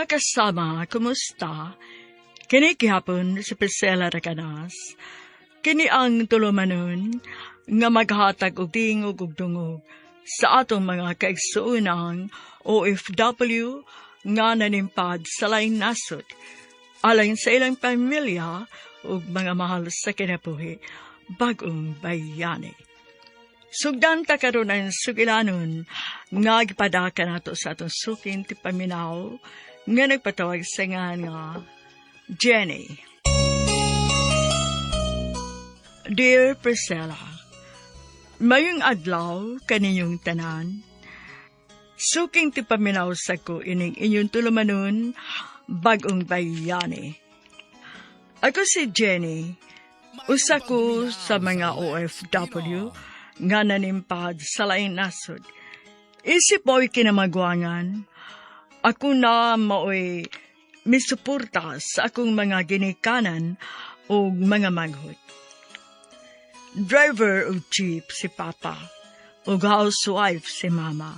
Mga kasama, kumusta? Kini gihapon si Priscilla Raganas. Kini ang tulumanon nga maghatag og tingog ug dungog sa atong mga kaigsuunang OFW nga nanimpad sa laing nasod, alay sa ilang pamilya ug mga mahal sa kinabuhi, bagong bayani. Sugdan ta karon ang sugilanon nga gipadaka nato sa atong sukin ti paminaw nga nagpatawag sa nga Jenny. Dear Priscilla, mayong adlaw kaninyong tanan. Suking ti paminaw sa ko ining inyong tulumanon bagong bayani. Ako si Jenny, usa ko sa mga OFW nga nanimpad sa laing nasod. Isip mo'y kinamagwangan, ako na mo'y misuporta sa akong mga ginikanan o mga manghod. Driver o jeep si Papa, o housewife si Mama.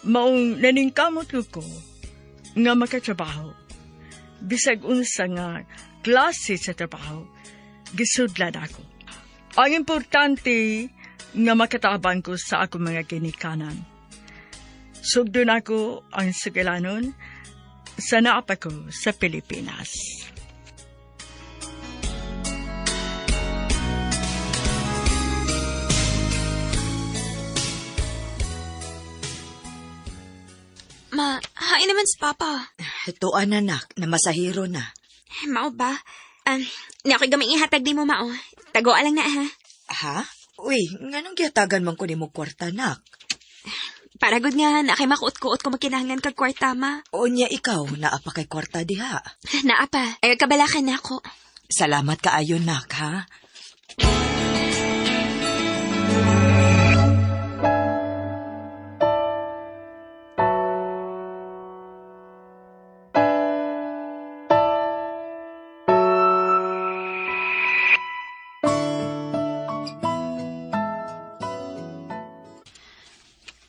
Maong naningkamot ko nga makatrabaho. Bisag unsa nga klase sa trabaho, gisudlan ako. Ang importante nga makatabang ko sa akong mga ginikanan. Sugdon ako ang sugilanon sa naapa ko sa Pilipinas. Ma, hain naman si Papa. Tuan anak, na masahiro na. Mao ba? Ni ako'y gaming ihatag di mo, Mao. Tagoa lang na, ha? Ha? Uy, nganong gihatagan man ko ni mo kwarta, nak? Para good nga, na kay makuot-kuot ko magkinahanglan kag kwarta, Ma. O niya ikaw, naapa kay kwarta diha. Naapa, ay kabalakan na ako. Salamat kaayo, nak, ha?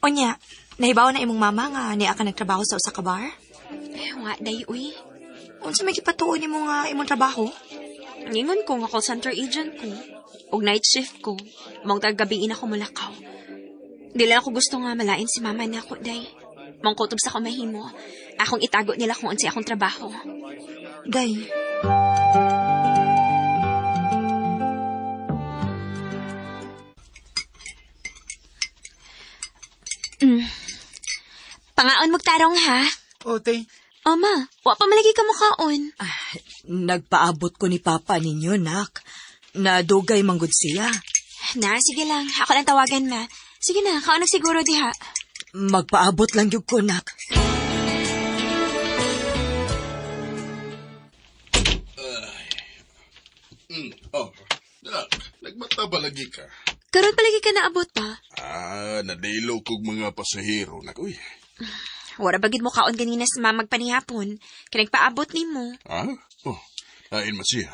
Onya, nahibaw na imong mama nga niya ka nagtrabaho sa usa ka bar? Wa, day, uy. Unsa may gipatuon nimo nga imong trabaho? Ngingon ko nga call center agent ko. Og night shift ko. Mong tagabiin ako mulakaw. Dili ako gusto nga malain si mama na ako, day. Mong kutob sa kamahimo. Akong itago nila kung unsi akong trabaho. Day. Pangaon magtarong, ha? Ote. Oma, wa pa malagi ka mukhaon. Nagpaabot ko ni Papa ninyo, nak. Nadugay manggod siya. Na, sige lang. Ako lang tawagan, ma. Sige na, kaon siguro diha. Magpaabot lang yung ko, nak. Nagmata ba lagi ka? Karon palagi ka naabot pa. Nadilo kog mga pasahero. Uy. Wala bagid mo kaon ganina sa mamag panihapon. Kinagpaabot ni mo. Lain man siya.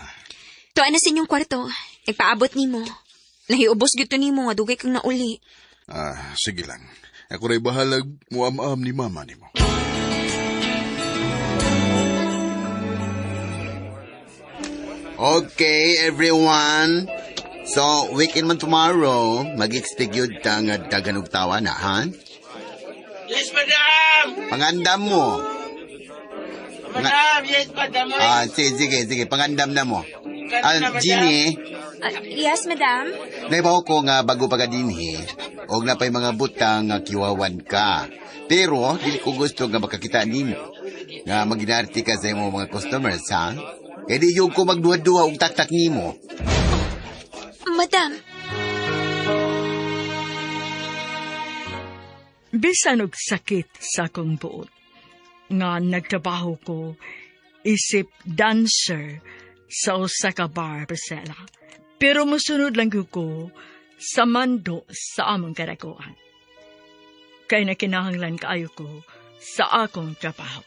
Tuan na sa inyong kwarto. Nagpaabot ni mo. Nahiubos gito ni mo nga dugay kang nauli. Sige lang. Ako rin bahalag muam-am ni mama ni mo. Okay, everyone. So, weekend man tomorrow, mag-expect yun nga daganong tawa na, ha? Yes, madam! Pangandam mo. Madam, yes, madam. Sige. Pangandam na mo. Ginny, Yes, madam. naibaw ko nga bago pagadinhi, og na pa'y mga butang nga kiwawan ka. Pero, dili ko gusto nga makakita nimo. Nga maginarti ka sa imong mga customers, ha? Kaya di yung ko magduwa-duwa og taktak nimo. Madam. Bisan og sakit sa akong buot, nga nagtrabaho ko isip dancer sa usa ka bar, Priscilla. Pero musunod lang ko sa mando sa among karakuan. Kay nakinahanglan kaayo ko sa akong trabaho.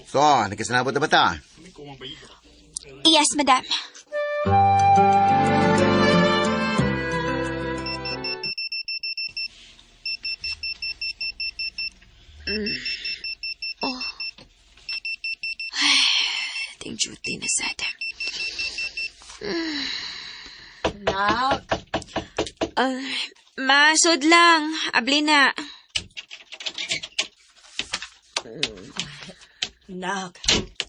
So, nagkasanabot na ba ta? Yes, madam. Oh. Ay, ting duty na sad. Nak, Masod lang. Abli na. nak,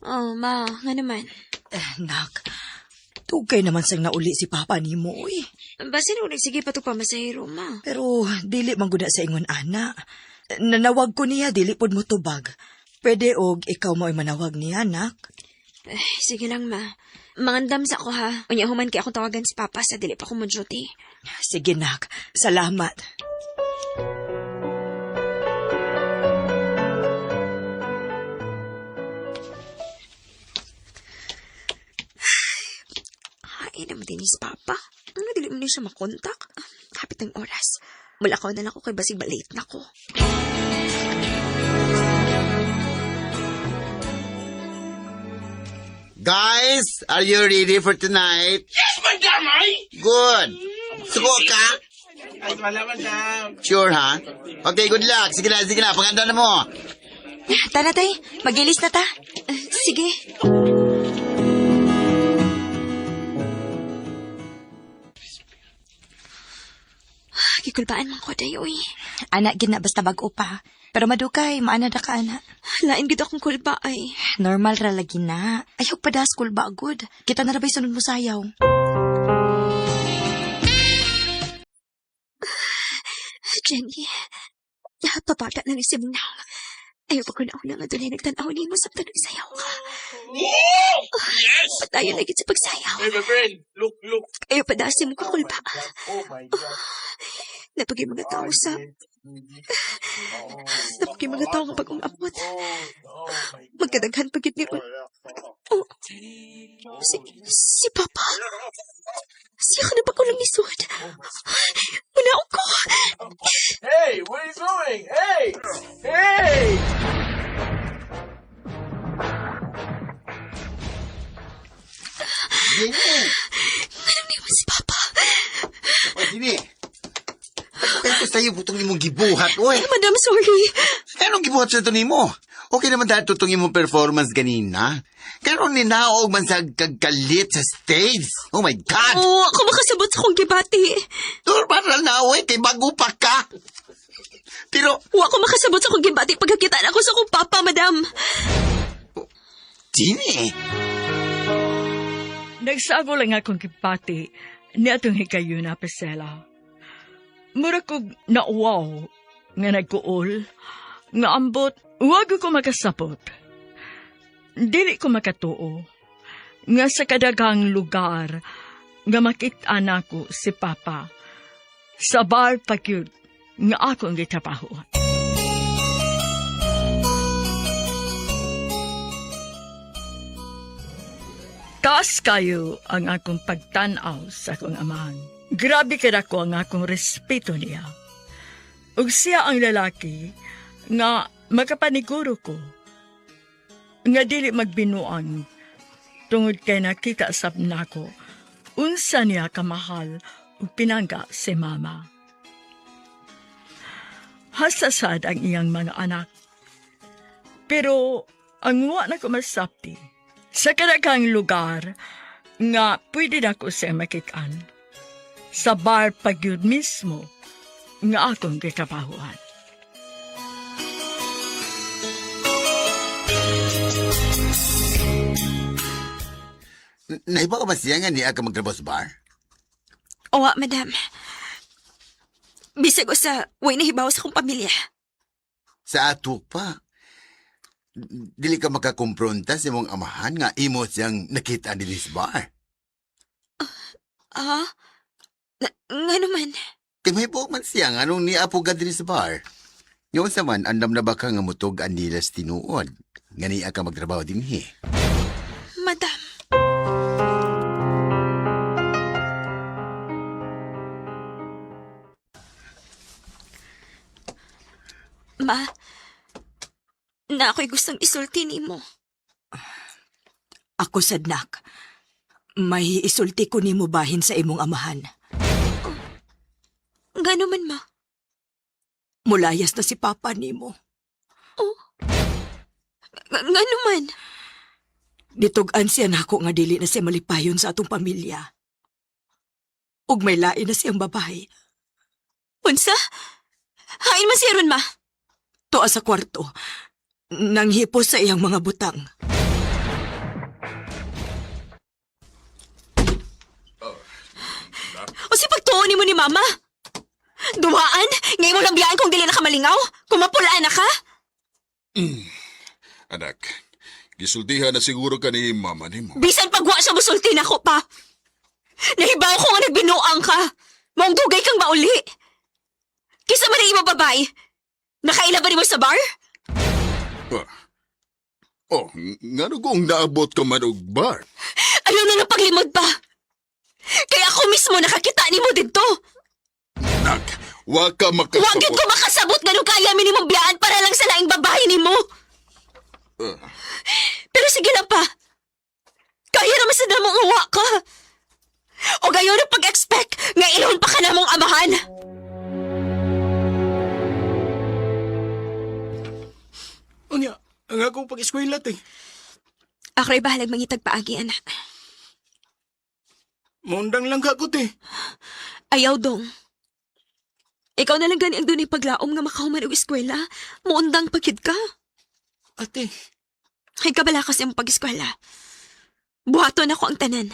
Oh, ma. Nga naman. nak. Tugay naman sang nauli si Papa ni mo, uy. Basin ulit sige pa ito pamasahiro, ma. Pero dili man gud na sa ingon ana. Nanawag ko niya, dili pod mo tubag. Pwede og ikaw mo ay manawag niya, nak. Sige lang, ma. Mangandam sa ako, ha. Unya human kay akong tawagan si Papa sa dili pa ko mo duty. Sige, nak. Salamat. Hain naman din si Papa. Ano, dili mo na siya makontak. Kapit ng oras. Mulakaw na lang ako kay basig balate na ko. Guys, are you ready for tonight? Yes, madam, ay! Good. Suko ka? Ay, wala, madam. Sure, ha? Okay, good luck. Sige na. Paganda na mo. Tara, tay. Mag-ilis na ta. Sige. Gikulbaan man ko dayo, eh. Anak, gina basta bago pa. Pero madukay, maana da ka, anak. Lain gid akong kulba, ay. Normal ra lagi na. Ayaw pa da school ba, good. Kita na rabay sunod mo sayaw. Jenny, papata na ni Simnang. Ayaw pa ko na una nga doon ay nagtanaw ni mo sa tanong sayaw ka. Yes! Patayon lagi sa pagsayaw. Hey, my friend, look. Ayaw pa dasim ko kulba. Oh, my God. Napagay mga tao sa... Napagay mga tao nga pag-umapot. Magkadaghan pagit ni Ron. Oh, si Papa. Siya ka na ba ko lang isod? Manaog ko. Hey, where are you going? Hey! Hey! Jenny! Anong niwan si Papa? O, Jenny. Kaya ko sa'yo putong imong gibuhat, oy. Madam, sorry. Anong gibuhat sa ito nimo? Okay naman dahil tutong imong performance ganina. Karon ni naog man sa kagkalit sa stage. Oh my God! Oo, ako makasabot sa kong gibati. Normal na, oy. Kay bago pa ka. Pero, Wa ko makasabot sa kong gibati pagkakitaan ako sa kong Papa, madam. Jenny! Nagsago lang akong kipati ni atong hikayo na Pesela. Mura kog nauwaw nga nagkuol, nga ambot, wag ko makasapot. Dili ko makatuo, nga sa kadagang lugar, nga makita nako si Papa, sa bar pagyud, nga akong gitapahon. Taas kayo ang akong pagtanaw sa akong amahan. Grabe kada ko ang akong respeto niya. Ug siya ang lalaki nga makapaniguro ko nga dili magbinuang tungod kay nakita sab nako unsa niya kamahal ug pinangga si Mama. Hasasad ang iyang mga anak. Pero ang wa na ko masapti sa kadagang lugar nga pwede na ko siya makitaan. Sa bar pagyud mismo nga akong kikapahuan. Nahiba ka ba siya nga niya ka magtrabaho sa bar? Owa, madam. Bisag ko sa way nahibaw sa kong pamilya. Sa ato pa. Dili ka makakumpronta sa imong amahan nga imo siyang nakita nila sa bar. Nga naman. Kay may buok man siya nga anong niapo ka din sa bar. Yung sa man, andam na ba ka nga mutog ang nilas tinuod? Nga niya ka magtrabaho din Madam. Ma, na ako'y gustong isulti ni mo. Ako sadnak. May isulti ko nimo bahin sa imong amahan. Ngano man, ma? Mulayas na si Papa nimo. Ngano man? Ditugan siya nako nga dili na siya malipayon sa atong pamilya. Ug may lain na siyang babae. Unsa? Hain man siya ron, ma. Tuwa sa kwarto. Nanghipos sa iyang mga butang. O si pagtuon mo ni mama? Dumaan? Ngayon mo lang biyaan kung dili na ka malingaw? Kumapulaan na ka? Anak, gisultihan na siguro ka ni mama ni mo. Bisan pagwa sa musulti na ko pa. Nahibaw ko nga nagbinuang ka. Maong dugay kang mauli. Kisa man ang ibang babae. Nakaila ba ni mo sa bar? Ngano kung naabot ka man og bar? Ayaw na ng paglimod pa. Kaya ako mismo nakakita ni mo dito. Nak, wa ka Huwag yun makasabot. ko makasabot nga nung kaya minimong biyaan para lang sa laing babae ni mo. Pero sige lang pa. Kaya naman sa namong uwa ka. O gayon ang pag-expect nga ilon pa ka namong amahan. Unya, ang akong pag-eskwela, te. Ako'y bahalag mangitag paagi, anak. Mundang lang ka ko, te. Ayaw dong. Ikaw na lang gani ang doon paglaom nga makahuman og eskwela. Muundang pagkid ka. Ate, Ay kabala kasi ang pag-eskwela. Buhaton ako ang tanan.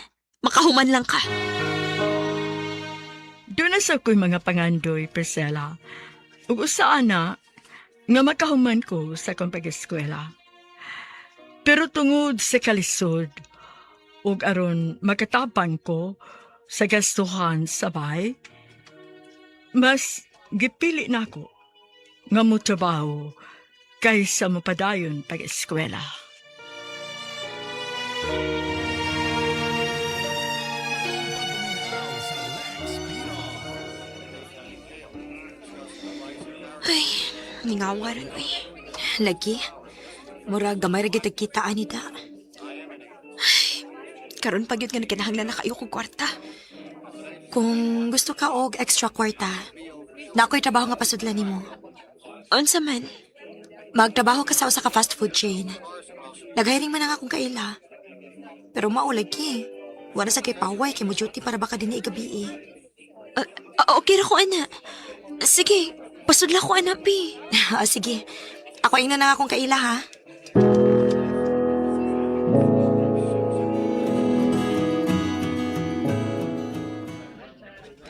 Makahuman lang ka. Doon na sa ko'y mga pangandoy, Priscilla. Ug usaan na, nga makahuman ko sa kong pag-eskwela. Pero tungod sa kalisod, ug aron makatapang ko sa gastuhan sabay, mas gipili na ako nga motrabaho kaysa mapadayon pag-eskwela. Ay, ningawa ron, uy. Lagi, murag gamay ra gyud kitaan ni da. Karon pa gyud nga nagkinahanglan na kayo kong kwarta. Kung gusto ka og extra kwarta, na ako'y trabaho nga pasudlan nimo. Unsa man? Magtrabaho ka sa usa ka fast food chain. Naghiring man nga akong kaila. Pero maulagi. Wala sa kay paway kay mo duty para baka dinhi gabi. Okay ra ko, ana. Sige, pasudla ko, anapi. Sige. Ako ina na nga akong kaila ha.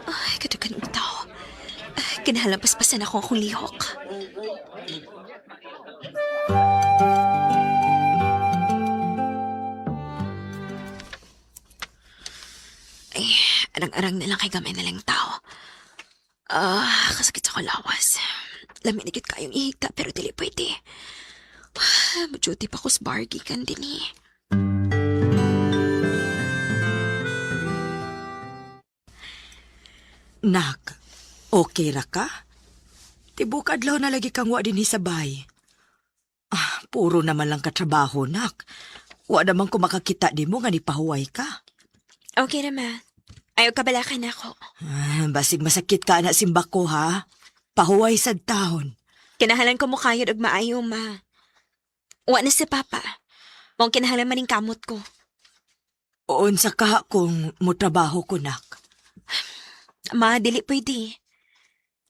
Ay, kadagan ang tao. Kinahalampaspasan ako akong lihok. Ay, arang-arang na lang kay gamay na lang tao. Kasakit sa kalawas. Laminigit kayong ihigta pero dili pwede. Maduty pa ko sa bargi kan din eh. Nak, okay ra ka? Tibuk adlaw na lagi kang wa dinhi sa bay. Puro naman lang katrabaho, nak. Wa naman ko makakita di mo nga nipahuway ka. Okay na, ma. Ayaw kabalakan ako. Basig masakit ka na simba ko, ha? Pahuway sad taon. Kinahalan ko mo kayod og maayo, ma. Wa na si Papa. Mong kinahalan maning kamot ko. Oon sa ka kung mutrabaho ko, nak. Ma, dili pwede.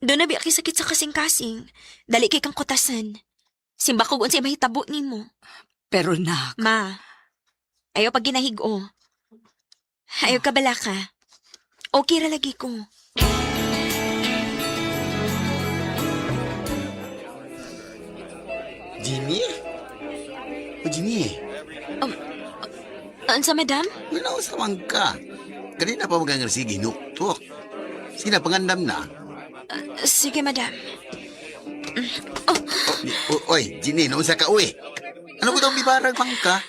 Doon na biya kay sakit sa kasing-kasing. Dali kay kang kutasan. Simba ko unsay mahitabo nimo. Pero, nak, Ma, ayaw pag ginahigo. Ayaw ka bala ka. Okay ra lagi ko. Jimmy? O Jimmy, Ansa, madam? wala sa man ka. Kanina pa magangar sige, nuktok. Sina pangandam na. Sige, madam. Oy, Jimmy, naunsa ka, uy. Ano ko daw bibarag pang ka?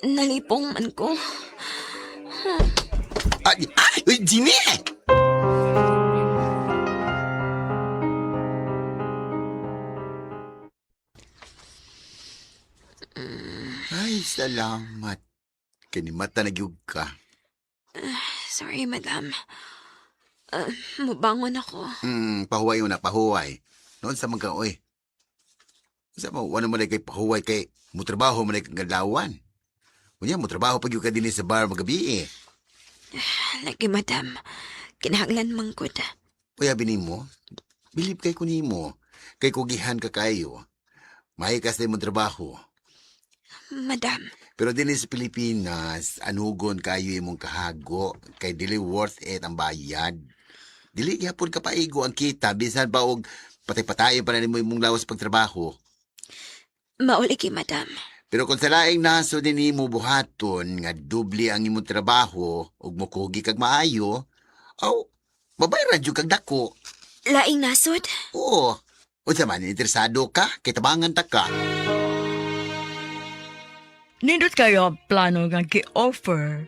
Nalipong man ko. Uy, Jimmy! Ay, salamat. Kinimata na gyud ka. Sorry, madam. Mubangon ako. Pahuway na, pahuway. Noon sa mga, oy. Sa mo, wala mo na kay pahuway kay mutrabaho mo na kay galawan. Kunya, mutrabaho pag yung ka din sa bar magabi eh. Lagi, madam. Kinahanglan mangkod. Kuya binin mo, bilib kay kunimo. Kay kugihan ka kayo. Mahikas na mo trabaho. Madam. Pero din sa Pilipinas, anugon kayo imong kahago. Kay dili worth it ang bayad. Dili gyapon ka paigo ang kita. Bisan ba og patay-patayin pa na mo imong lawas pagtrabaho. Mauli ki, madam. Pero kung sa laing naso din mo buhaton nga dubli ang imong trabaho ug mokugi kag maayo, aw, babayaran jud kag dako. Laing nasod? Oo. Unsa man interesado ka, kitabangan ta ka. Nindot kayo ang plano nga gi-offer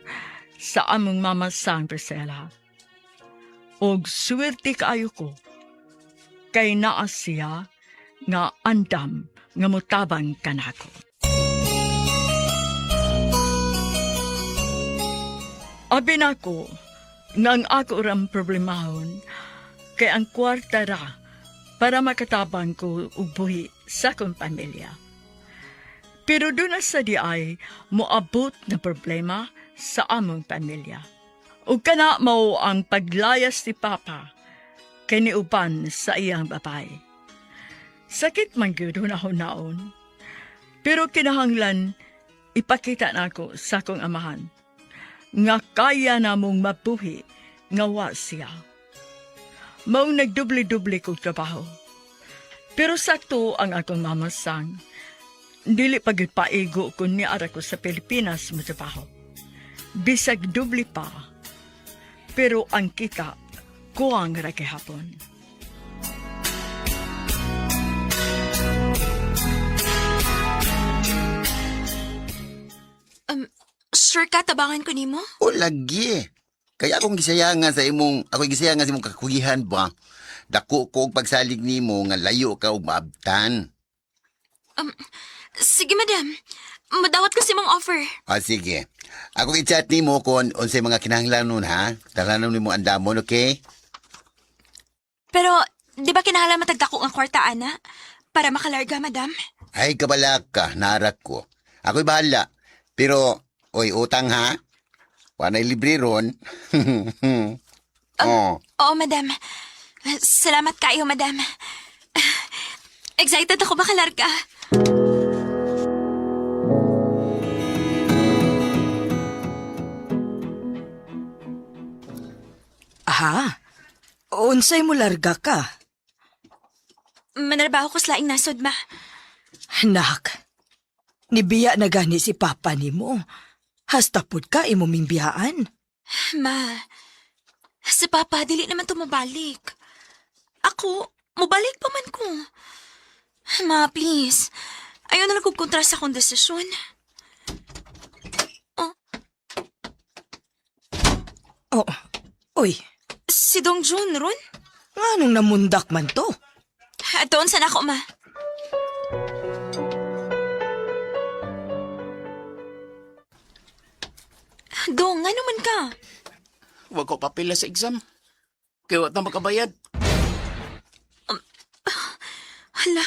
sa among mama sang Priscilla. Og swerte kaayo ko kay naa siya nga andam nga mutabang kanako. Abi nako nga ang ako ram problemahon kay ang kwarta ra para makatabang ko og buhi sa akong pamilya. Pero doon na sa di ay moabot na problema sa among pamilya. Ug kana mao ang paglayas ni Papa kay niuban sa iyang babae. Sakit man gyud hunahon. Pero kinahanglan ipakita nako sa akong amahan nga kaya namong mabuhi nga wa siya. Maong nagdubli-dubli kong trabaho. Pero sakto ang akong mamasang. Dili pagid paigo kung niara ko sa Pilipinas mo trabaho. Bisag dubli pa. Pero ang kita, kuwang ra hapon. Sure ka, tabangan ko nimo? O lagi. Kaya akong gisayangan sa imong, kakugihan ba? Dako ko og pagsalig nimo nga layo ka og maabtan. Sige, madam. Madawat ko si mong offer. Sige. Ako i-chat nimo kung unsay mga kinahanglan nun ha. Talanom nimo andamon, okay? Pero, di ba kinahanglan matagdako ang kwarta, ana? Para makalarga, madam? Ay, kabalak ka, narak ko. Ako'y bahala. Pero, oy, utang ha? Wanay libre ron. Oh. Oo, madam. Salamat kayo, madam. Excited ako makalarga. Aha, unsay mo larga ka? Manarbaho ko sa laing nasod, ma. Nak, nibiya na gani si Papa nimo. Hasta pud ka imong biyaan. Ma, si Papa, dili naman tumabalik. Ako, mabalik pa man ko. Ma, please. Ayaw na lang kong kontra sa akong desisyon. Oh, uy, Si Dong Jun, ron? nganong namundak man to? Doon sana ako, ma. Dong, ano man ka? Huwag ko papila sa exam. Kaya wala na makabayad. Hala,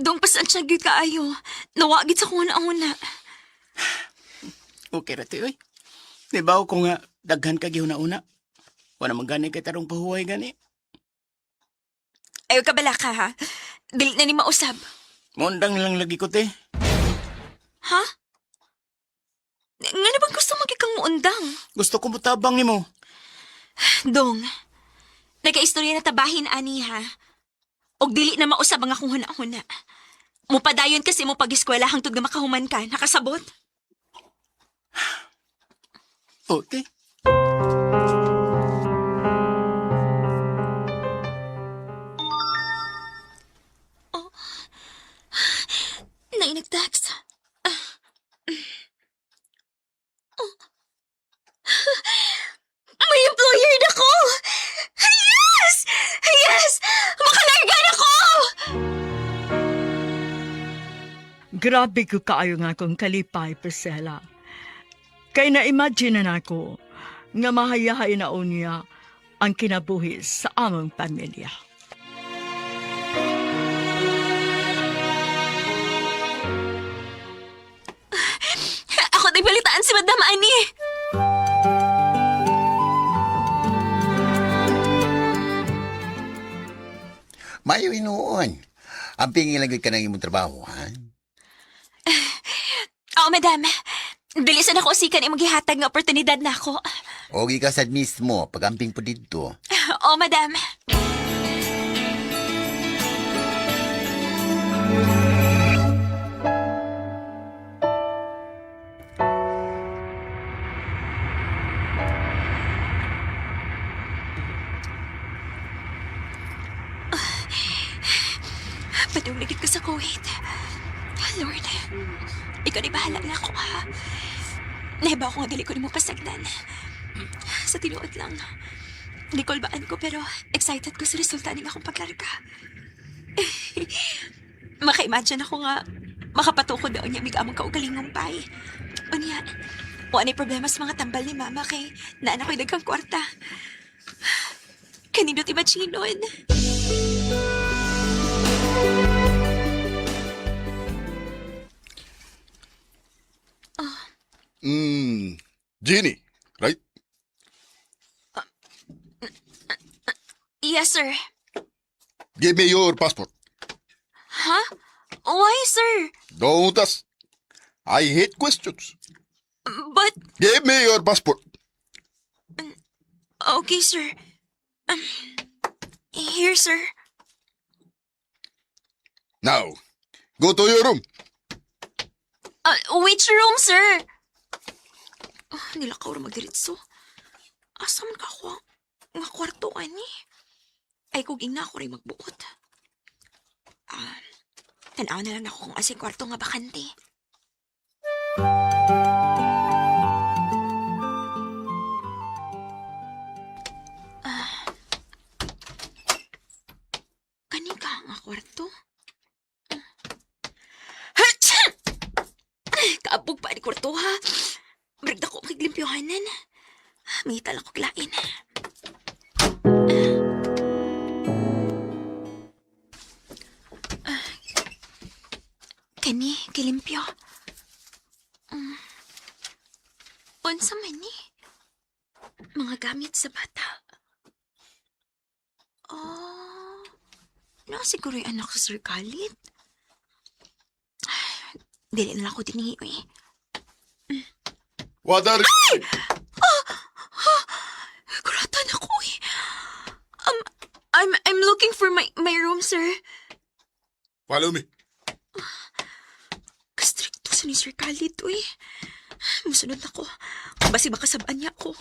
Dong, pasan siya gyud kaayo. Nawagit sa kung una-una. Okay na oy. Diba ko nga daghan ka una-una. Wala man gani kay tarong pahuway gani. Ayaw ka bala ka, ha? Dili na ni mausab. Mondang lang lagi ko te. Ha? Nga na bang gusto magikang muundang? Gusto ko mutabang ni mo. Dong, nagka-istorya na tabahin, ani, ha? Og dili na mausab ang akong huna-huna. Mupadayon kasi mo pag-eskwela hangtod nga makahuman ka. Nakasabot? Okay. Nag-text. May employer na ko! Yes! Yes! Makalarga na ko! Grabe ko kaayo nga kong kalipay, Priscilla. Kay na-imagine na ako nga mahayahay na unya ang kinabuhi sa among pamilya. Ako na'y balitaan si Madam Ani. Mayo inuon. Ang pingin lang ka ng imong trabaho, ha? Oo, Madam. Bilisan ako usikan imong gihatag nga oportunidad na ako. O ikasad mismo, pagamping po dito. Oo, Madam. Padungligid ko sa Kuwait. Lord, ikaw di bahala na ako, ha? Nahibaw ko nga dili ko ni mo pasagdan. Sa tinuod lang. Hindi ko albaan ko, pero excited ko sa resulta ng akong paglarga. Maka-imagine ako nga makapatukod daw niya mig among kaugalingong pay. Unya, wala na'y problema sa mga tambal ni Mama kay naan ako'y daghang kwarta. Kanindot imaginon. Jeannie, right? Yes, sir. Give me your passport. Huh? Why, sir? Don't ask. I hate questions. But, Give me your passport. okay, sir. Here, sir. Now, go to your room. Which room, sir? Nilakaw ra magdiritso. Asa man ka ako nga kwarto, ani? Ay, kung ina ako rin magbuot. Tanaw na lang ako kung asing kwarto nga bakante. Kani ka nga kwarto? Kaabog pa ni kwarto, ha? Brigda ko maglimpyohanan. May tala ko klain. Kani, kilimpyo. Unsa man ni? Mga gamit sa bata. Oh, siguro yung anak sa Sir Khalid. Dili na lang ako dinihi, eh. What are Kuratan ako, eh. I'm looking for my room, sir. Follow me. Kastrikto sa ni Sir Khalid, eh. Musunod na ko. Basi baka sabaan niya ako.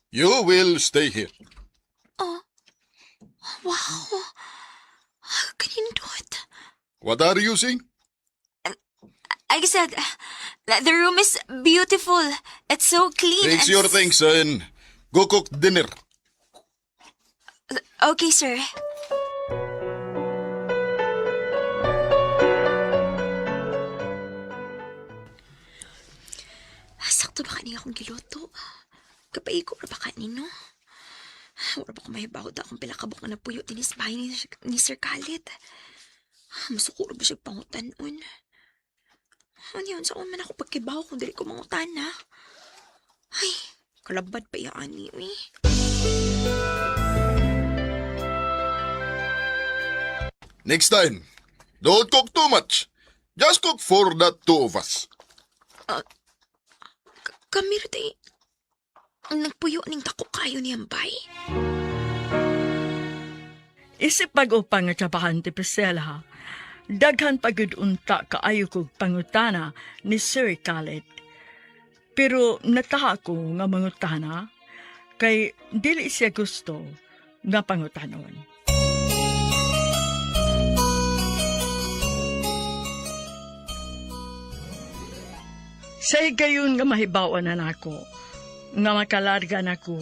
You will stay here. Wow. Kanindot. What are you saying? I said, the room is beautiful. It's so clean. Fix and your things and go cook dinner. Okay, sir. Sakto ba kaniya akong giluto? Kapay ko ra ba kanino? Wala ba ko mahibaw da akong pilakabok na napuyo tinis bahay ni Sir Khalid? Masukuro ba siya pangutan-un? Ano yun, saan man ako pagkibaw kung dili ko mangutan, ha? Ay, kalabad pa yaan ni, eh. Next time, don't cook too much. Just cook for the two of us. Kamir, day. Nagpuyo ning dako kayo niyang bay. Isip pag-upang nga tsabahan ti Priscilla, daghan pagud unta kaayo kog pangutana ni Sir Khalid. Pero nataha ko nga mangutana, kay dili siya gusto nga pangutanon. Say gayon nga mahibawan na nako, nga makalarga nako,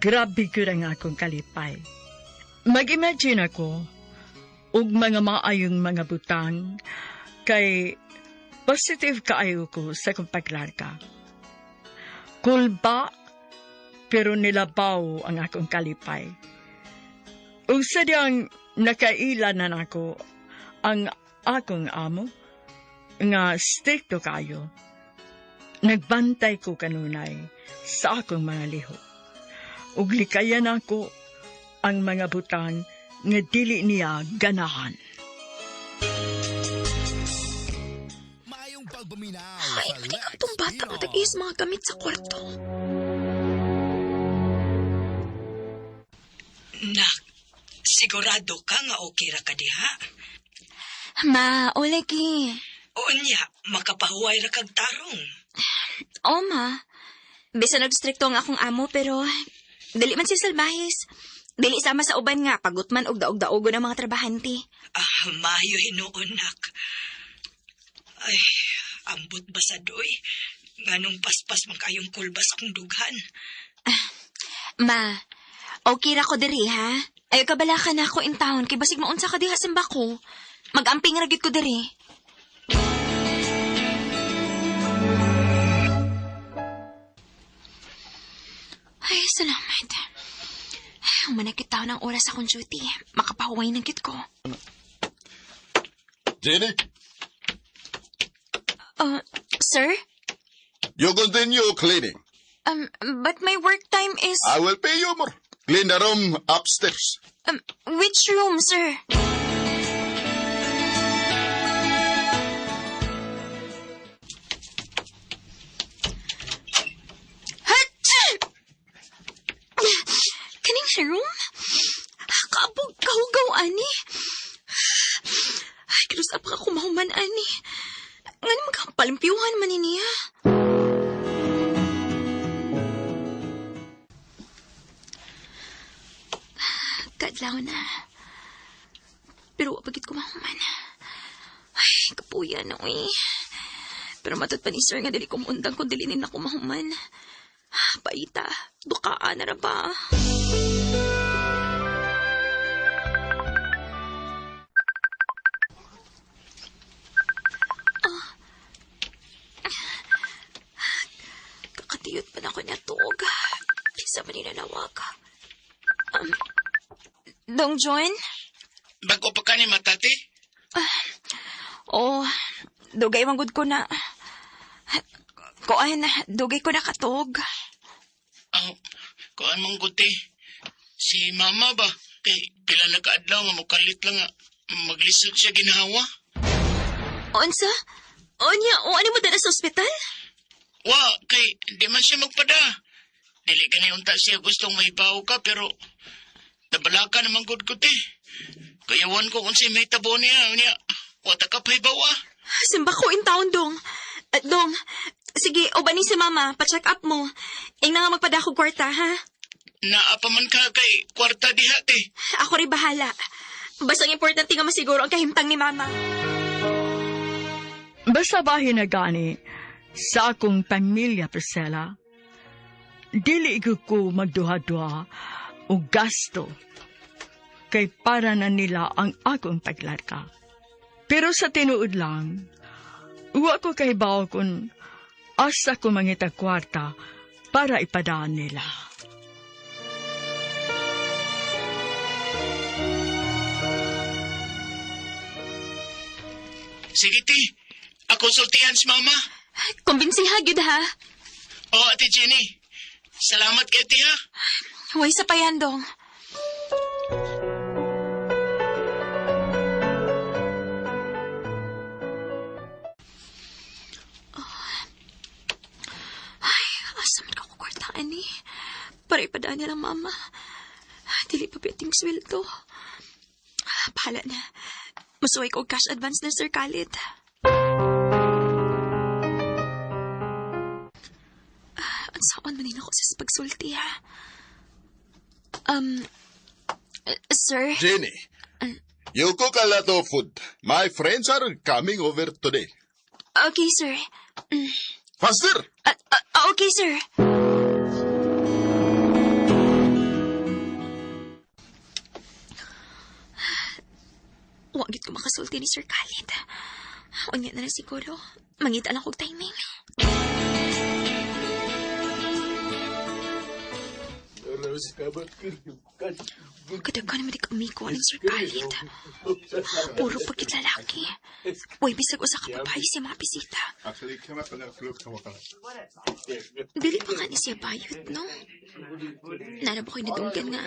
grabe ko na nga akong kalipay. Mag-imagine ako ug mga maayong mga butang, kay positive kaayo ko sa kong paglarga. Kulba, pero nilabaw ang akong kalipay. Ug sadyang nakailanan ako ang akong amo, nga stricto kayo. Nagbantay ko kanunay sa akong mga lihok. Ug likayan ako ang mga butang nga dili niya ganahan. Ay, pati ka itong bata o tag-is mga gamit sa kwarto. Nak, sigurado ka nga okay ra ka diha? Ma, o lagi. O niya, makapahuway ra kag tarong. O ma, bisa nagstrikto ang akong amo pero dili man siya salbahis. Dili sama sa uban nga, pagutman og daog-daogo ng mga trabahante. Mayo hinuon, nak. Ay, ambot ba sa doy? Nganong paspas man kayong kulbas akong dughan. Ma, okay ra ko diri ha? Ay, kabalakan na ako in town, kay basig maunsa ka diha simba ko. Mag-amping ragit ko diri. Ay, salamat. Ang manakitaw ng oras akong duty, makapahuway ng kit ko. Jenny, Sir? you continue cleaning. But my work time is... I will pay you more. Clean the room upstairs. Which room, sir? Kaning siya room? Kabog kahugaw, ani. Ay, kinus pa ako mahuman, ani. Nga naman kapalimpiuhan man niya. Kadlaw na. Pero pagit ko mahuman. Ay, kapuya na, uy. Pero matod pa ni sir nga dili ko mundang kung dilinin ako mahuman. Paita, dukaan na ra ba? Kakatiyot pa na ako niya tuog. Isa man ninanawag. Dong John? Bago pa ka ni matati? Oh, dugay manggod ko na. Kuan, dugay ko na katog. Kuan mong guti. Si mama ba? Kay pila na kaadlaw nga mukalit lang nga maglisod siya ginawa. Onsa? Onya, o ano mo dala sa ospital? Wa, kay di man siya magpada. Dili ka na unta siya gustong mahibaw ka pero nabala ka naman good guti. Kayawan ko kung si may tabo niya. Wata ka pahibaw Simba ko in town, Dong. At Dong, sige, ubanin si Mama, pa-check up mo. Ing na nga magpadakog kwarta, ha? Naapaman ka kay kwarta dihati. Ako rin bahala. Basta ang importante nga masiguro ang kahimtang ni Mama. Basta bahin na gani sa akong pamilya, Priscilla, dili ko magduha-duha o gasto kay para na nila ang akong paglarka. Pero sa tinuod lang, uwa ko kay bawo kung asa ko mangita kwarta para ipadaan nila. Sige ti, ako sultihan si mama. Kumbinsiha, gid ha? O, Ate Jenny, salamat kay ti ha. Huwag sa payan, Dong. Asa man ako kwartaan ni? Para ipadaan niya lang, Mama. Dili pa biyating sweldo. Bahala na. Masuway ko cash advance na Sir Khalid. Ang saan manin ako sa pagsulti, ha? Sir? Jenny, you cook a lot of food. My friends are coming over today. Okay, sir. Faster! Okay, sir. Wagit ko makasulti ni Sir Khalid. Unya na lang siguro. Mangita lang kong timing. Kadaghan naman di kamiko ng Sir Khalid. Puro pagkit lalaki. Uy, bisag usa ka babae siya mga bisita. Dili pa ka ni siya bayot, no? Nara ba ko'y nadunggan nga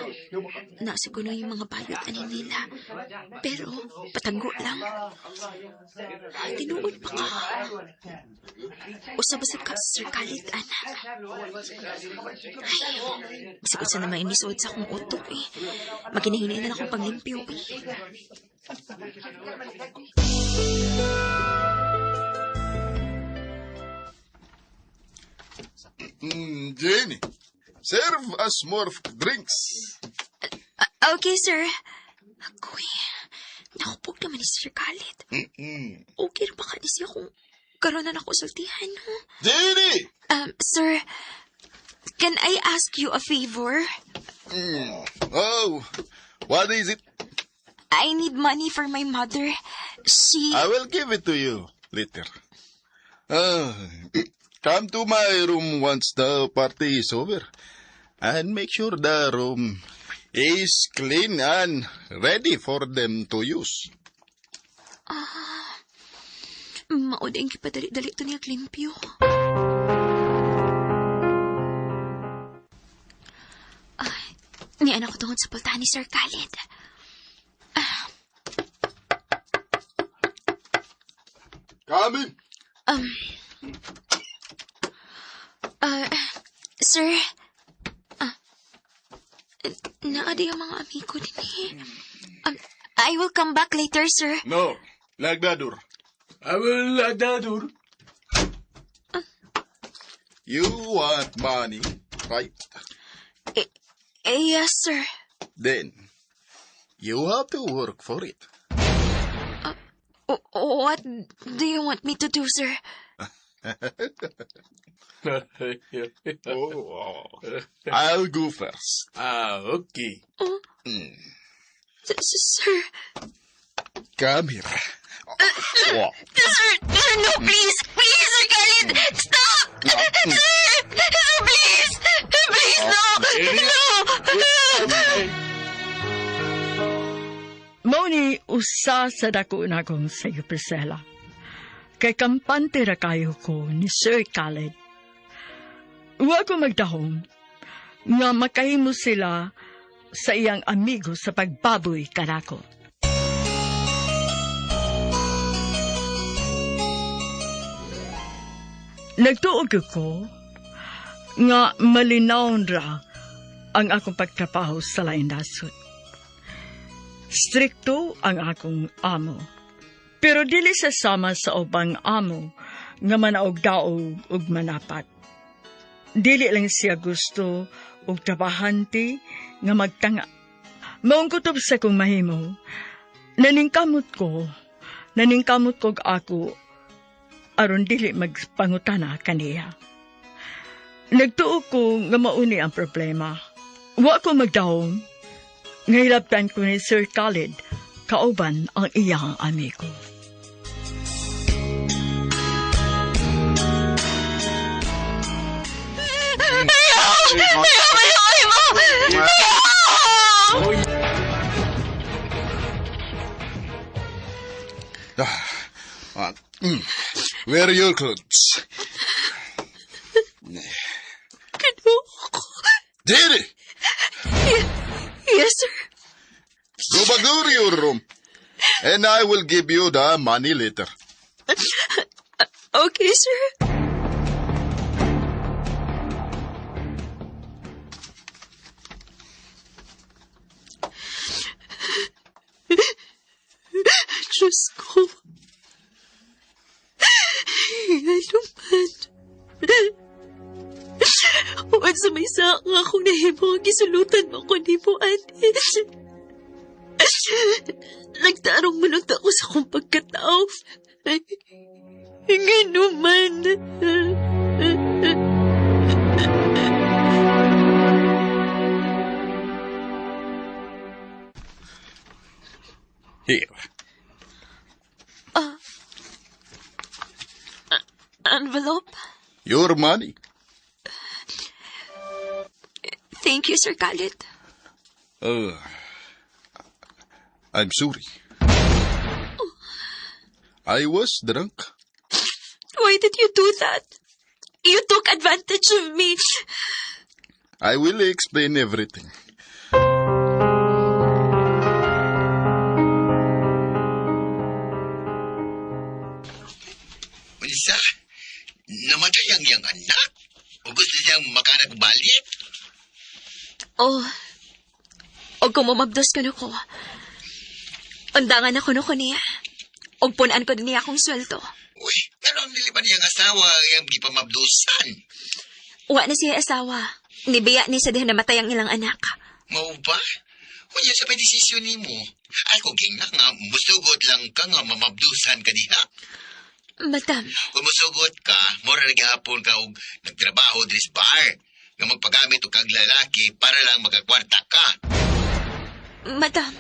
nasa ko na yung mga bayot ani nila. Pero, patago lang. Tinuod pa ka. Usab-usab ka sa Sir Khalid, anak. Ay, bisag sa naman inisod sa akong utok eh. Maginahini na akong panglimpyo eh. Jenny, serve us more drinks. Okay, sir. Ako'y, nakupog naman ni Sir Khalid. Okay rin ba ka ni siya kung karoon na ako sultihan, no? Jenny! Sir, can I ask you a favor? Oh, what is it? I need money for my mother. She... I will give it to you later. Come to my room once the party is over. And make sure the room is clean and ready for them to use. Mauding kipadali-dali to niya klimpyo. Ni anak ko tungod sa pultahan ni Sir Khalid. Come in. Sir, naadi ang mga amigo din eh. I will come back later, sir. No, like that door. I will let that door. You want money, right? Yes, sir. Then, you have to work for it. What do you want me to do, sir? I'll go first. Okay. Sir. Come here. Sir, no, please. Please, Sir Khalid. Stop. Sir, please. Please, no. Mao ni usa sa dako na kong sayo, Priscilla. Kay kampante ra kayo ko ni Sir Khalid. Wa ko magdahom nga makahimo sila sa iyang amigo sa pagbaboy kanako. Nagtuog ko nga malinawon ra ang akong pagtrabaho sa lain nasod. Strikto ang akong amo. Pero dili sa sama sa ubang amo nga manaog-daog ug manapat. Dili lang siya gusto og trabahante nga magtanga. Maong kutob sa kong mahimo, naningkamot ko og ako aron dili magpangutana kaniya. Nagtuo ko nga mauni ang problema. Wa ko magdahom, nga hilabtan ko ni Sir Khalid kauban ang iyang amigo. Wear your clothes. Jenny! Yes, sir. Go back to your room. And I will give you the money later. Okay, sir. Diyos ko. Ano man. Huwag sa may saak nga kung nahimo ang gisulutan mo ko ni mo, ate. Nagtarong manot ako sa kong pagkatao. Ngano man. Here. envelope. Your money. Thank you, Sir Khalid. I'm sorry. I was drunk. Why did you do that? You took advantage of me. I will explain everything. Unsa? Namatay ang iyang anak? O gusto siyang makanak balik? Oh. Og kung mamabdos ka na ko. Undangan ako no ko niya. Og punan ko din niya akong sweldo. Uy, anong nilipan niyang asawa yung gipamabdusan? Wa na siya asawa. Nibiya ni sa dihan namatay ang ilang anak. Mao ba? Kunya sa may desisyon ni mo. Ay, kung kina nga, musugot lang ka nga mamabdusan ka diha. Madam, Kung musugot ka, mura naghapon ka og nagtrabaho dres bar. Nga magpagamit o kag lalaki para lang magkakwarta ka. madam.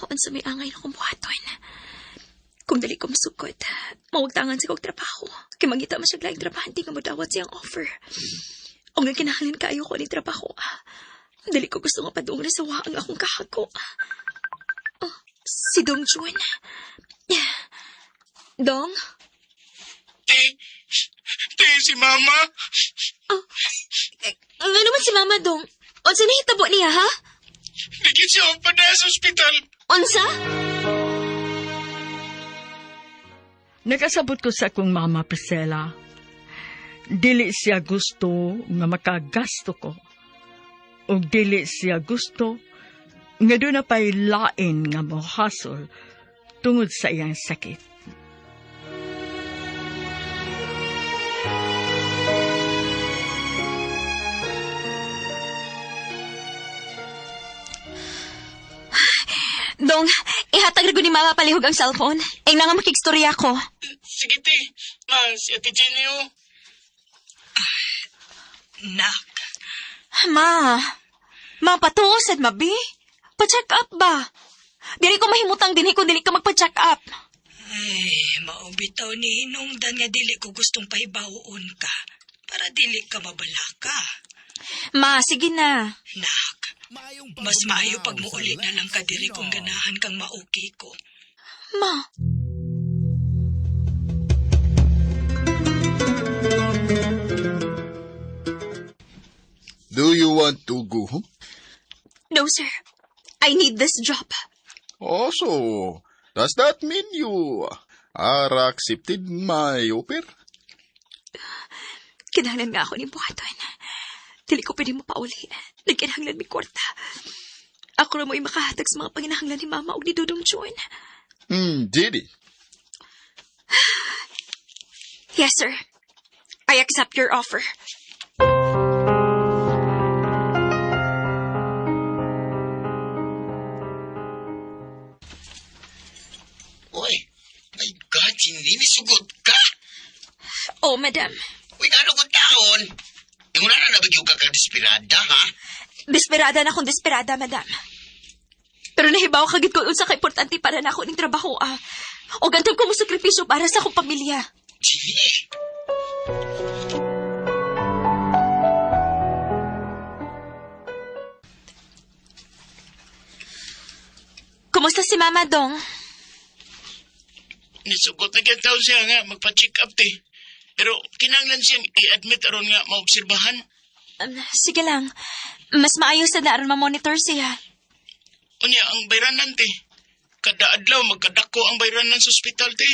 Unsa may angay na kong buhaton. Kung dali ko masukot, mawagtangan sa kong trabaho. Kaya mangita man siya laing trabahante nga madawat siyang offer. O nga kinahalin kayo ko ni trabaho. Dali ko gusto nga padung na sawa ang akong kahako. Oh, si Dong Jun. Dong? Te, si Mama. Nga naman si Mama Dong. Unsa na hitabo niya, ha? Nagit siya pa na sa ospital. Unsa? Nakasabot ko sa akong mama Priscilla. Dili siya gusto nga makagasto ko. O dili siya gusto nga doon na pa'y lain nga mohasol tungod sa iyang sakit. Dong, ihatag rago ni Mama palihog ang cellphone. Ay nga makikstorya ko. Sige, te. Si Ate Jenny, oh. Nak, Ma, patuosad mabi. Pa-check up ba? Dili ko mahimutang dinhi kung dili ka magpa-check up. ay, maubitaw ni hinungdan nga dili ko gustong paibawon ka. Para dili ka mabalaka. Ma, sige na. Nak, mas maayo pag muuli na lang ka diri kung ganahan kang mauki ko. Ma. Do you want to go home? No, sir. I need this job. Also, does that mean you are accepted my offer? Kinahanglan nga ako ni buhaton. Dili ko pwede mo pauli. Nagkinahanglan mi kwarta. Ako na mo'y makahatag sa mga panginahanglan ni Mama o ni Dodong Jun. Didi. Yes, sir. I accept your offer. Uy, my God, hindi misugot ka. Oh, madam. Uy, ano kong taon? Yung na nabagyo ka desperada, ha? Desperada na akong desperada, madam. Pero nahibaw kagit ko unsa ka importante para na ako ning trabaho, O gantong ko mo sakripisyo para sa akong pamilya. Sige. Kumusta si Mama Dong? Nisugot na kaya tao siya nga magpa-check up, te. Pero kinanglan siyang i-admit aron nga maobserbahan. Sige lang. Mas maayos na aron ma-monitor siya. Unya, ang bayranan, te. Kada adlaw, magkadako ang bayranan sa ospital, te.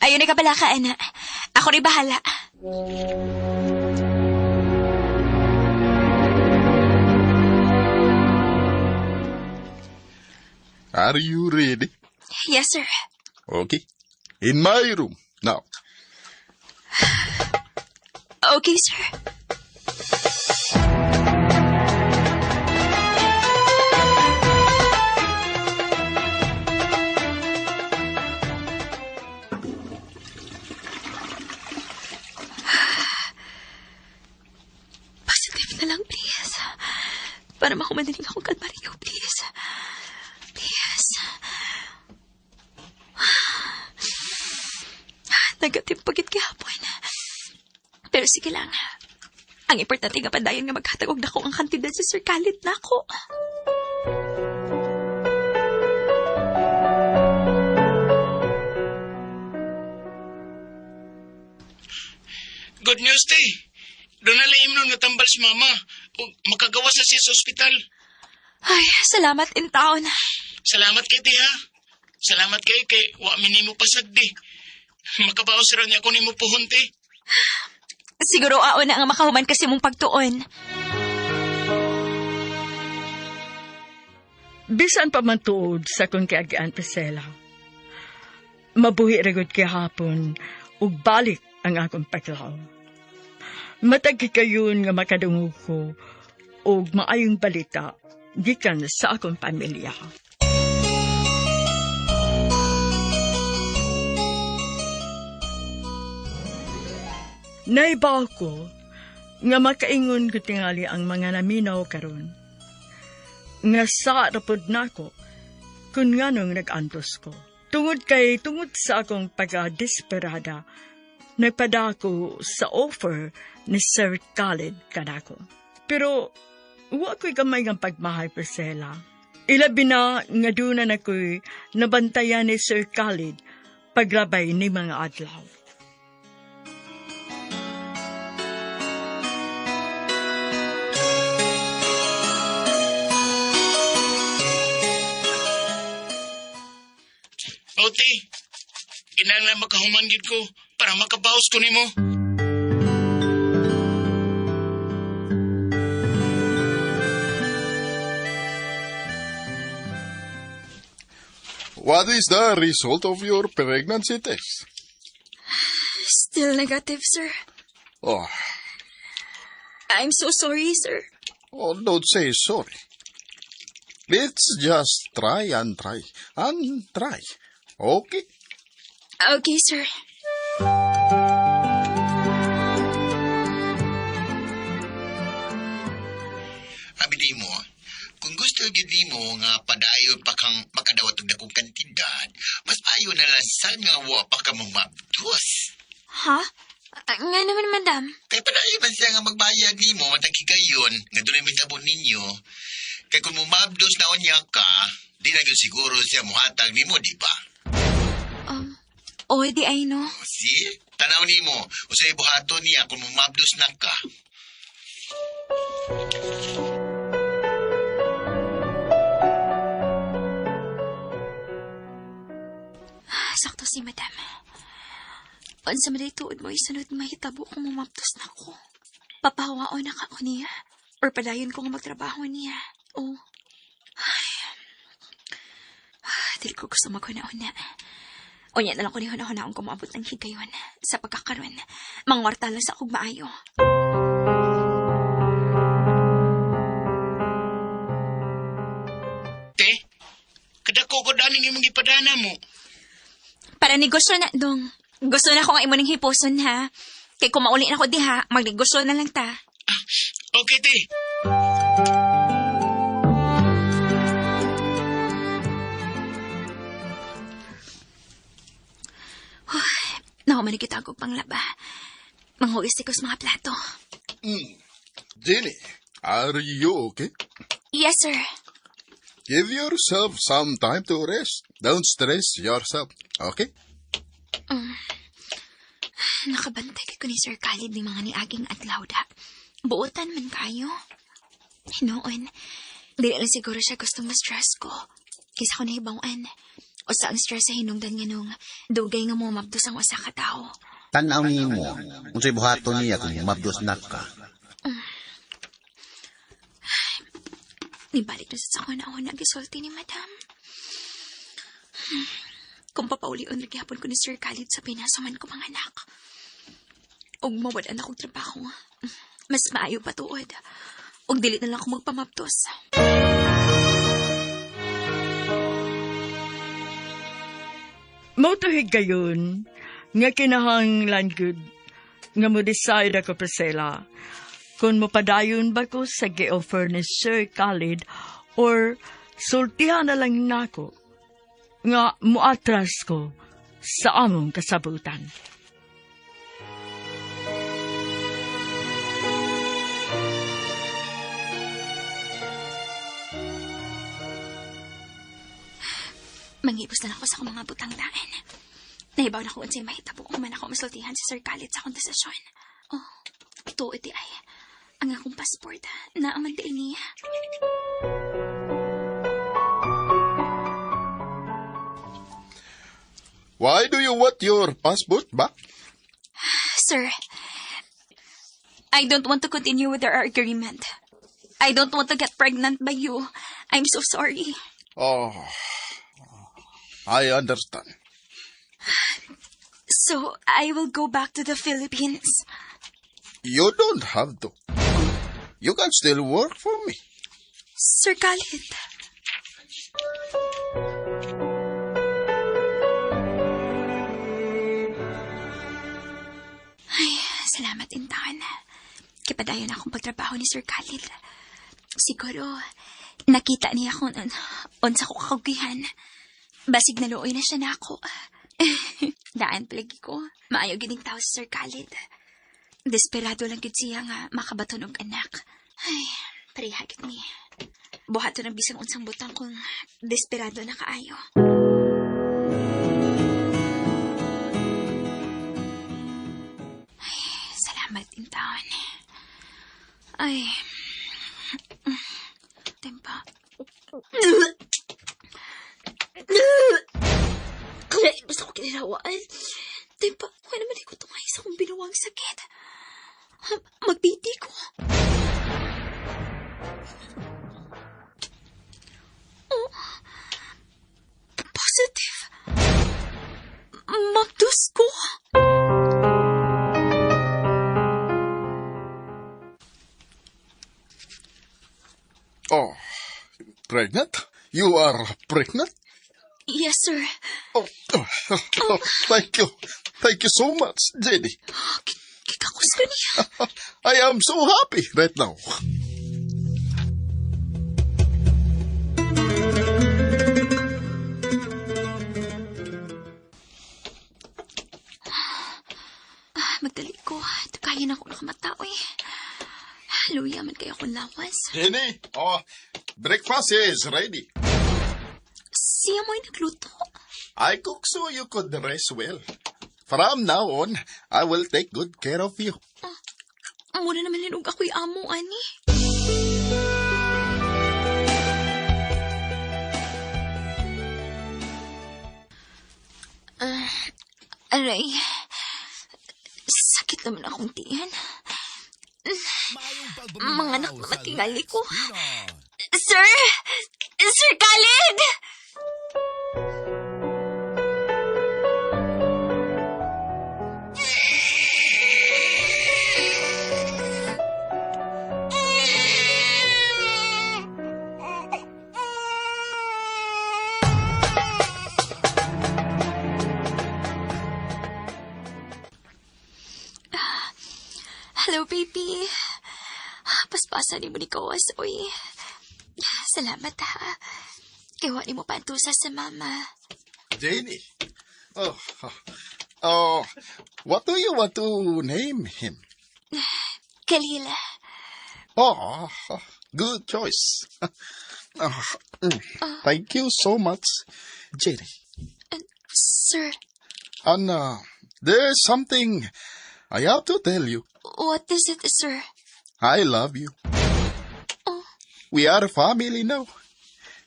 Ayun na kabalaka, ana. Ako rin bahala. Are you ready? Yes, sir. Okay. In my room. Now. Okay, sir. Positive na lang, please. Para makumadaling akong kalmaryo, please. Please. Negative pagit gihapon. Pero sige lang. Ang importante nga padayon nga maghatagog na ko ang kantidad sa Sir Khalid na ako. Good news, te. Doon na laim nun nga tambal si mama. O makagawa sa siya sa ospital. Ay, salamat in taon. Salamat kay te, ha. Salamat kay wa minimo pasagdi. Makabaos ra niya ako nimo puhon, te. Siguro aon na nga makahuman kasi mong pagtuon. Bisan pa man tuod sa kung kiagian Priscilla. Mabuhi ragod kihapon ug balik ang akong paglaw. Matag kayon nga makadungog ko ug maayong balita gikan sa akong pamilya. Naibaw ko nga makaingon ko tingali ang mga naminaw karon. Nga sa rapod na ko kung nganong nag-antos ko. Tungod sa akong pagka-desperada, nagpada ko sa offer ni Sir Khalid kanako. Pero wa ko'y gamay ng pagmahay, Priscilla. Ilabi na nga doon na ako'y nabantayan ni Sir Khalid paglabay ni mga adlaw. Ote, kinahanglan makahuman gid ko para makabaos ko nimo. What is the result of your pregnancy test? Still negative, sir. Oh, I'm so sorry, sir. don't say sorry. Let's just try and try and try. Okay? Okay, sir. Abi di mo, kung gusto gid mo nga padayon pa kang makadawat og dakong kantidad, mas ayo na lang sad nga wa pa ka mabdos. Ha? Nga naman, madam. Kay padayon man siya nga magbayad nimo matag higayon nga dunay mitabo ninyo. Kay kung mumabdos na unya ka, di na gyud siguro siya muhatag nimo, di ba? Di ay no. See? Tanaw nimo, usay buhaton niya kung mumabdos na ka. Sakto si madam. Unsa man tuod mo isunod mahitabo kung mumaptos na ko. Papahawaon na ka ko niya. Or padayon ko nga magtrabaho niya. Dili ko gusto maghuna-huna. Unya na lang ko ni huna-hunaon kung maabot ng higayon. Sa pagkakaroon, mangwarta lang sa akong maayo. Te, kadako ko daning imong gipadana mo. Para negosyo na, dong. Gusto na ko nga imo ning hiposon, ha? Kay kung mauli na ko diha, magnegosyo na lang ta. Okay, te. Nakumanig kita ako panglaba. Manghuis ko sa mga plato. Jenny, are you okay? Yes, sir. Give yourself some time to rest. Don't stress yourself, okay? Nakabantay ko ni Sir Khalid ni mga niaging adlaw da. Buotan man kayo. Hinoon, dili lang siguro siya gusto ma-stress ko. Kaysa ko nahibawan. O sa ang stress sa hinungdan nga nung dugay nga mo mabdos ang usa ka tao. Tanaw nimo, unsay buhaton niya kung mumabdos na ka. Nibalik na sa una-una gisulti ni madam. Kung papaulion nagyapon ko ni Sir Khalid sa pinasaman ko mga anak. Og mawadan akong trabaho. Mas maayo pa tuod. Og dili na lang ako magpamaptos. Motuhig gayon, nga kinahanglan gud nga mo decide ako, Priscilla, kung mapadayon ba ko sa gi-offer ni Sir Khalid or sultihan na lang nako nga muatras ko sa among kasabutan. Mangibos na ako sa akong mga butang daan. Nahibaw na ko unsay mahitabo kung man ako masultihan si Sir Khalid sa kontestasyon. Oh, to iti ay. Ang akong passport na ang mandiin niya. Why do you want your passport back? Sir, I don't want to continue with our agreement. I don't want to get pregnant by you. I'm so sorry. Oh, I understand. So, I will go back to the Philippines. You don't have to. You can still work for me. Sir Khalid. Ay, salamat intahan. Kipadayon akong pagtrabaho ni Sir Khalid. Siguro, nakita niya kung unsa ko kakagihan. Basig na luoy na siya na ako. Daan palagi ko. Maayo gining tao si Sir Khalid. Desperado lang gid siya nga makabaton og anak. Ay, parihagit ni. Buhato ng bisang unsang butang kung desperado na kaayo. Ay, salamat in taon. Ay, tempa. Kaya basta ko kinilawaan. Tempa, kaya naman ko tungay sa kong binuwang sakit. Magbiti ko. Oh, positive. Magdus ko. Oh, pregnant? You are pregnant? Yes, sir. Thank you. Thank you so much, Jenny. Kikakusto niya. I am so happy right now. Magdali ko. Tukayan ako nakamatao eh. Luya man kayo akong lawas. Jenny, breakfast is ready. Siya mo'y nagluto. I cook so you could rest well. From now on, I will take good care of you. Muna naman linug ako'y amo, ani. Aray, sakit naman akong tiyan. Mga anak na matingali ko. Sir! Sir Khalid! Hello, baby. Paspasan ni mo ni kawas, oy. Salamat, ha. Kiwa ni mo pantusa sa mama. Jenny. What do you want to name him? Khalil. Oh, good choice. Thank you so much, Jenny. Sir, And there's something I have to tell you. what is it, sir? I love you. Oh. We are a family now.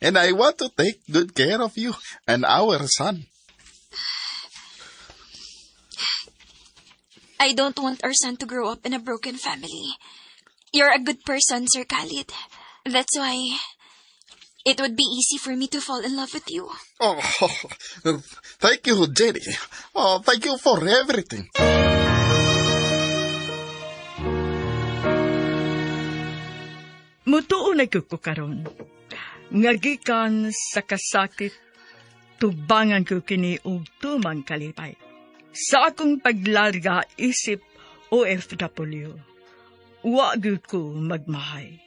And I want to take good care of you and our son. I don't want our son to grow up in a broken family. You're a good person, Sir Khalid. That's why it would be easy for me to fall in love with you. Oh, thank you, Jenny. Oh, thank you for everything. Mutuo na ko karon. Ngagikan sa kasakit, tubangan ko kini og tumang kalipay. Sa akong paglarga isip OFW, wag ko magmahay.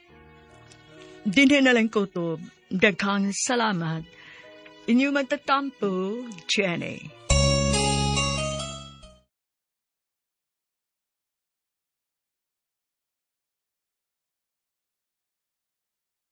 Dinhi na lang ko to Daghang salamat. Inyo magtatampo, Jenny.